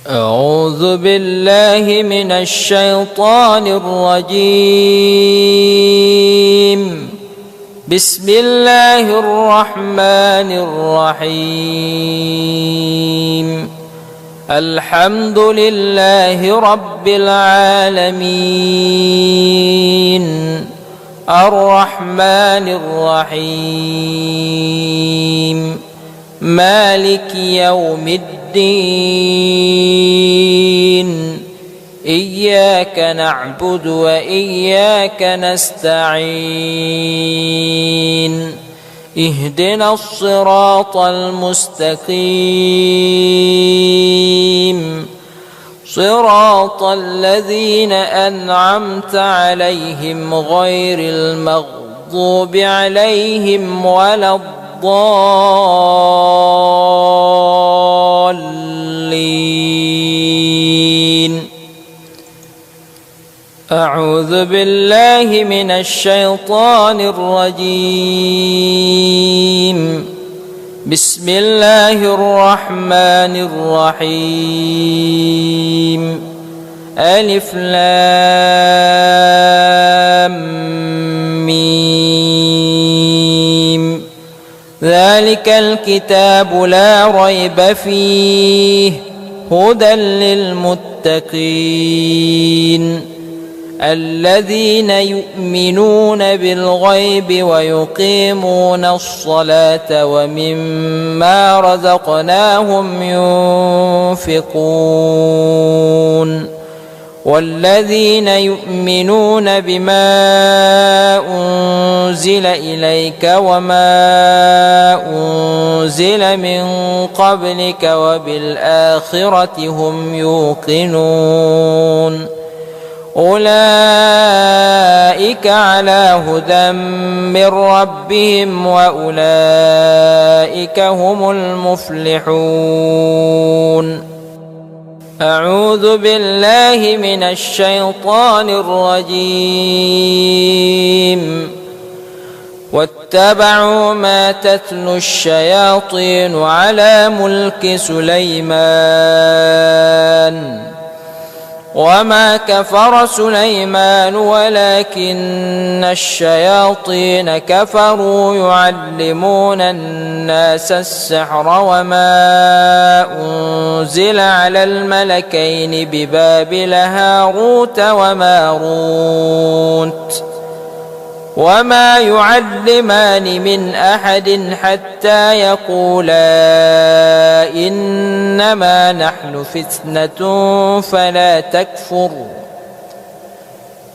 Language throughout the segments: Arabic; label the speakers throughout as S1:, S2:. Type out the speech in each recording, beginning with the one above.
S1: أعوذ بالله من الشيطان الرجيم. بسم الله الرحمن الرحيم. الحمد لله رب العالمين، الرحمن الرحيم، مالك يوم الدين. إياك نعبد وإياك نستعين. اهدنا الصراط المستقيم، صراط الذين أنعمت عليهم غير المغضوب عليهم ولا الضالين. أعوذ بالله من الشيطان الرجيم. بسم الله الرحمن الرحيم. ألف لام ميم. ذلك الكتاب لا ريب فيه هدى للمتقين الذين يؤمنون بالغيب ويقيمون الصلاة ومما رزقناهم ينفقون والذين يؤمنون بما أنزل إليك وما أنزل من قبلك وبالآخرة هم يوقنون. أولئك على هدى من ربهم وأولئك هم المفلحون. أعوذ بالله من الشيطان الرجيم. واتبعوا ما تتلو الشياطين على ملك سليمان وما كفر سليمان ولكن الشياطين كفروا يعلمون الناس السحر وما أنزل على الملكين ببابل هاروت وماروت وما يعلمان من أحد حتى يقولا إنما نحن فتنة فلا تكفر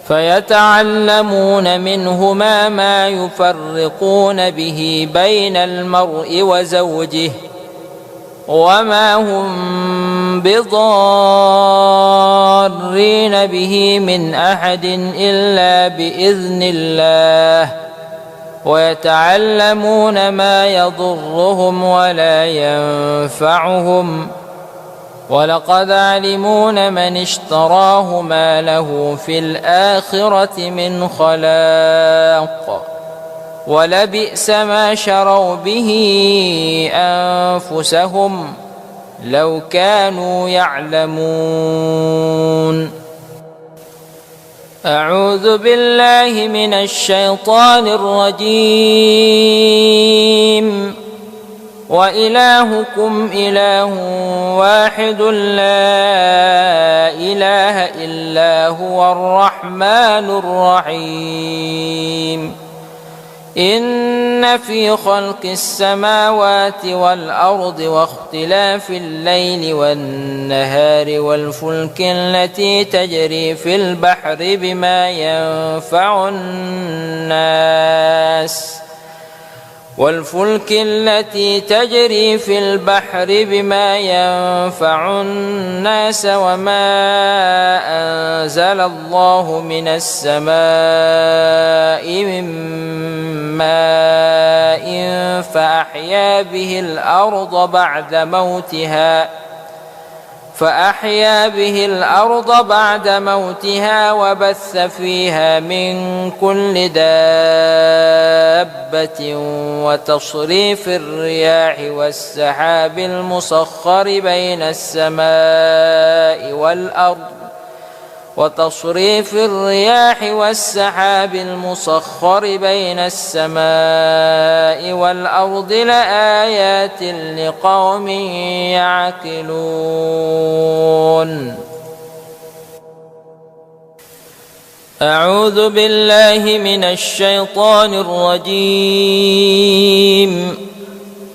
S1: فيتعلمون منهما ما يفرقون به بين المرء وزوجه وما هم بضارين به من أحد إلا بإذن الله ويتعلمون ما يضرهم ولا ينفعهم ولقد علموا من اشتراه ما له في الآخرة من خلاق ولبئس ما شروا به أنفسهم لو كانوا يعلمون. أعوذ بالله من الشيطان الرجيم. وإلهكم إله واحد لا إله إلا هو الرحمن الرحيم. إن في خلق السماوات والأرض واختلاف الليل والنهار والفلك التي تجري في البحر بما ينفع الناس وما أنزل الله من السماء من ماء فأحيا به الأرض بعد موتها وبث فيها من كل دابة وتصريف الرياح والسحاب المسخر بين السماء والأرض لآيات لقوم يعقلون. أعوذ بالله من الشيطان الرجيم.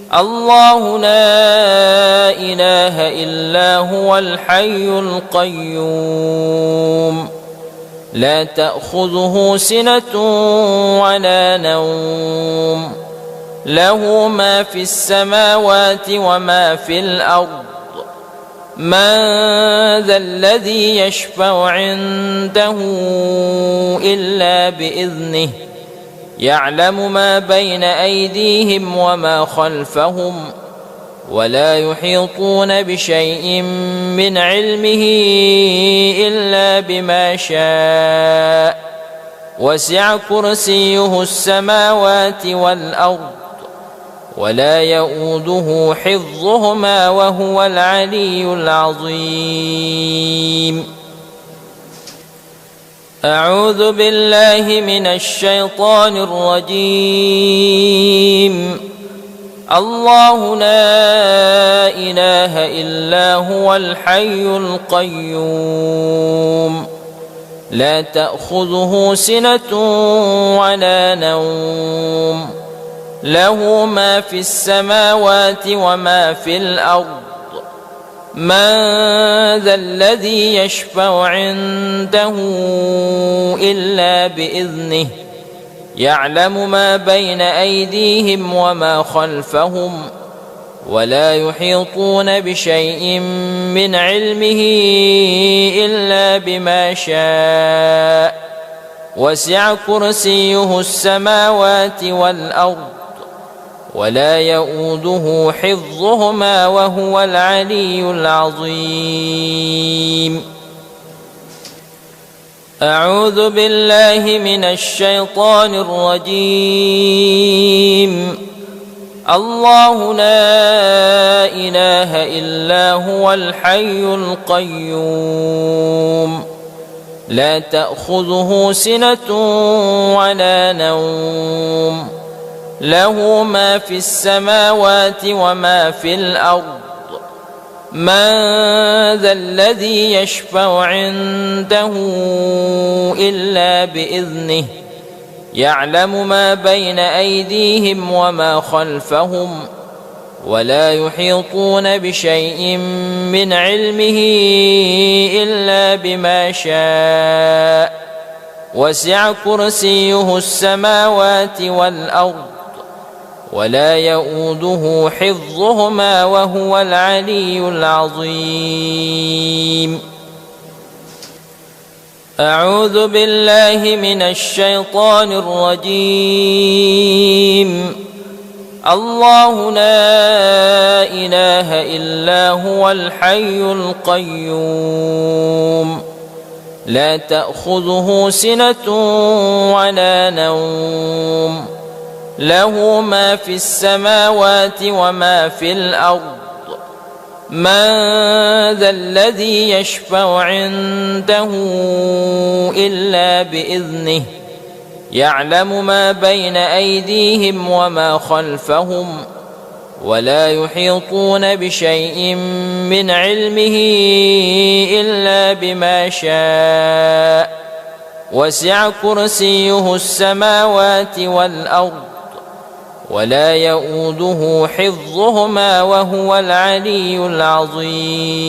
S1: الله لا إله إلا هو الحي القيوم لا تأخذه سنة ولا نوم له ما في السماوات وما في الأرض من ذا الذي يشفع عنده إلا بإذنه يعلم ما بين أيديهم وما خلفهم ولا يحيطون بشيء من علمه إلا بما شاء وسع كرسيه السماوات والأرض ولا يؤوده حفظهما وهو العلي العظيم. أعوذ بالله من الشيطان الرجيم. الله لا إله إلا هو الحي القيوم لا تأخذه سنة ولا نوم له ما في السماوات وما في الأرض من ذا الذي يشفع عنده إلا بإذنه يعلم ما بين أيديهم وما خلفهم ولا يحيطون بشيء من علمه إلا بما شاء وسع كرسيه السماوات والأرض ولا يؤوده حفظهما وهو العلي العظيم. أعوذ بالله من الشيطان الرجيم. الله لا إله إلا هو الحي القيوم لا تأخذه سنة ولا نوم له ما في السماوات وما في الأرض من ذا الذي يشفع عنده إلا بإذنه يعلم ما بين أيديهم وما خلفهم ولا يحيطون بشيء من علمه إلا بما شاء وسع كرسيه السماوات والأرض ولا يؤوده حفظهما وهو العلي العظيم. أعوذ بالله من الشيطان الرجيم. الله لا إله إلا هو الحي القيوم لا تأخذه سنة ولا نوم له ما في السماوات وما في الأرض من ذا الذي يشفع عنده إلا بإذنه يعلم ما بين أيديهم وما خلفهم ولا يحيطون بشيء من علمه إلا بما شاء وسع كرسيه السماوات والأرض ولا يؤوده حفظهما وهو العلي العظيم.